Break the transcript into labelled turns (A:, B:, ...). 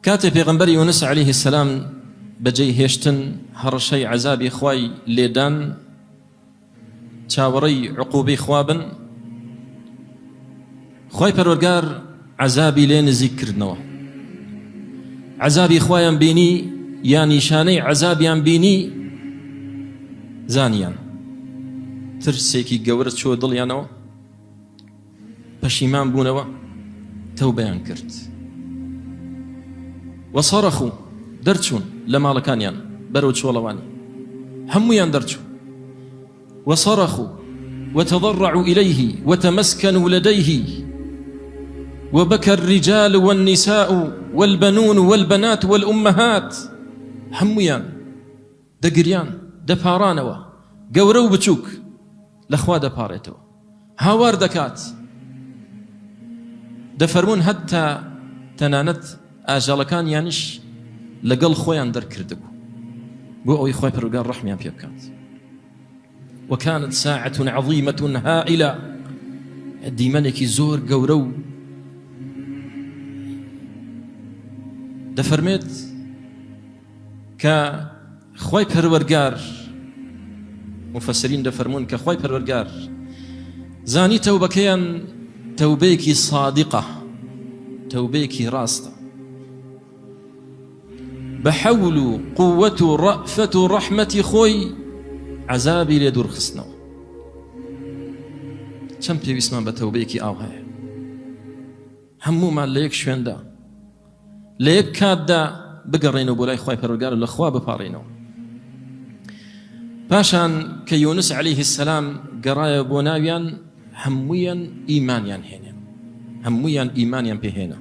A: كاتب پیغمبر یونس عليه السلام بەجێی هێشتن هەڕەشەی عەزابی خوای لێدان چاوەڕێی عقوبەی خوا بن خوای پەروەردگار عەزابی لێ نزیک کردنەوە عەزابی خوایان بینی یا نیشانەی عەزابیان بینی زانیان ترسێکی گەورە چۆ دڵیانەوە پەشیمان بوونەوە تەوبەیان کرد وصرخوا دەرچوون لە ماڵەکانیان بەرەو چۆڵەوانی هەموویان دەرچوو وصرخوا وتضرعوا إليه وتمسكنوا لديه وبكى الرجال والنساء والبنون والبنات والأمهات هەموویان دەگریان دەپارانەوە گەورە و بچووک لەخوا دەپارێتەوە هاوار دەکات دەفەرمون هەتا تەنانەت ئاژەڵەکانیانیش لەگەڵ خۆیان دەرکردبوو بۆ ئەوەی خۆی پەروەردگار ڕەحمیان پێ بکات وكانت ساعة عظيمة هائلة دیمەنێکی زۆر گەورە و دەفەرمێت کە خۆی پەروەردگار مفسرین دەفەرمون کە خۆی پەروەردگار زانی تەوبەکەیان تەوبەیەکی صادقە تەوبەیەکی ڕاستە بەحەول و قووەت و ڕەئفەت و ڕەحمەتی خۆی عەزابی لێ دوورخستنەوە چەند پێویستمان بە تەوبەیەکی ئاو هەیە هەموومان لە یەک شوێندا لە یەک کاتدا بگەڕێنەوە بۆ لای خۆی پەروەردگار و لەخوا بپاڕێنەوە پاشان کە یونس عەلەیه السەلام گەڕایە بۆ ناویان هەموویان ئیمانیان هێنێن هەموویان ئیمانیان پێهێنا